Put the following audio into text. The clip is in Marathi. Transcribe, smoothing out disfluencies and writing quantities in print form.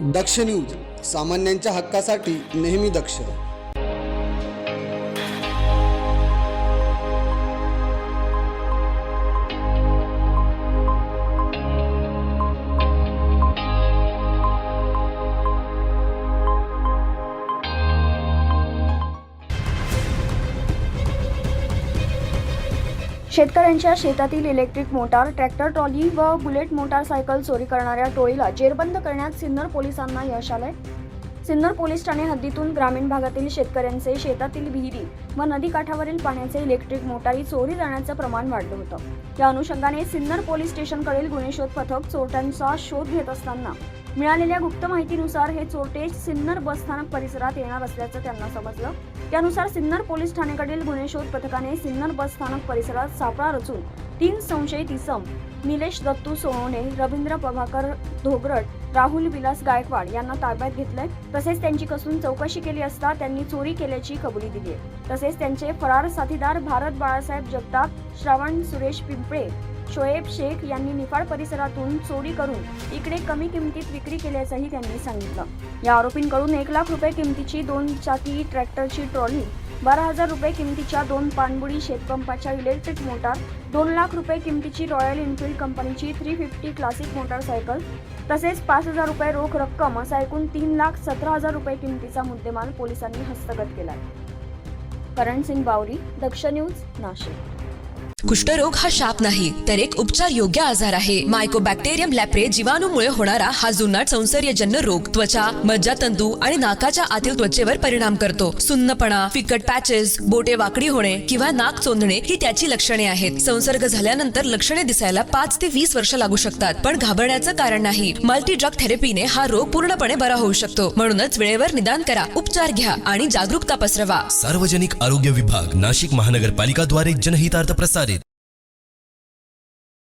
दक्ष न्यूज, सामान्यांच्या हक्कासाठी नेहमी दक्ष. शेतकऱ्यांच्या शेतातील इलेक्ट्रिक मोटार, ट्रॅक्टर ट्रॉली व बुलेट मोटारसायकल चोरी करणाऱ्या टोळीला जेरबंद करण्यात सिन्नर पोलिसांना यश आलंय. सिन्नर पोलीस ठाणे हद्दीतून ग्रामीण भागातील शेतकऱ्यांचे शेतातील विहिरी व नदीकाठावरील पाण्याचे इलेक्ट्रिक मोटारी चोरी जाण्याचं प्रमाण वाढलं होतं. या अनुषंगाने सिन्नर पोलीस स्टेशनकडील गुन्हे शोध पथक चोरट्यांचा शोध घेत असताना मिळालेल्या गुप्त माहितीनुसार हे चोरटे सिन्नर बसस्थानक परिसरात येणार असल्याचं त्यांना समजलं. त्यानुसार सिन्नर पोलीस ठाणेकडील गुन्हे शोध पथकाने सिन्नर बसस्थानक परिसरात सापळा रचून 3 संशयित इसम निलेश दत्तू सोनवणे, रवींद्र प्रभाकर धोगरट, राहुल विलास गायकवाड यांना ताब्यात घेतलंय. तसेच त्यांची कसून चौकशी केली असता त्यांनी चोरी केल्याची कबुली दिली आहे. तसेच त्यांचे फरार साथीदार भारत बाळासाहेब जगताप, श्रावण सुरेश पिंपळे, शोएब शेख यांनी निफाड परिसरातून चोरी करून इकडे कमी किमतीत विक्री केल्याचंही त्यांनी सांगितलं. या आरोपींकडून 1 लाख रुपये किमतीची 2 चाकी ट्रॅक्टरची ट्रॉली, 12,000 रुपये किमतीच्या 2 पाणबुडी शेतपंपाच्या इलेक्ट्रिक मोटार, 2 लाख रुपये किमतीची रॉयल एनफील्ड कंपनीची 350 क्लासिक मोटारसायकल तसेच 5,000 रुपये रोख रक्कम असा एकूण 3,17,000 रुपये किमतीचा मुद्देमाल पोलिसांनी हस्तगत केला. करण सिंग बावरी, दक्ष न्यूज, नाशिक. कुष्ठरोग हा शाप नाही तर एक उपचार योग्य आजार आहे. मायकोबॅक्टेरियम लॅप्रे जीवाणूमुळे होणारा हा जुनाट संसर्गजन्य रोग त्वचा, मज्जातंतू आणि नाकाच्या आतील त्वचेवर परिणाम करतो. सुन्नपणा, फिकट पॅचेस, बोटे वाकडी होणे किंवा नाक चोंदणे ही त्याची लक्षणे आहेत. संसर्ग झाल्यानंतर लक्षणे दिसायला 5 ते 20 वर्ष लागू शकतात, पण घाबरण्याचं कारण नाही. मल्टी ड्रग थेरपीने हा रोग पूर्णपणे बरा होऊ शकतो. म्हणूनच वेळेवर निदान करा, उपचार घ्या आणि जागरूकता पसरवा. सार्वजनिक आरोग्य विभाग, नाशिक महानगरपालिका द्वारे जनहितार्थ प्रसारित.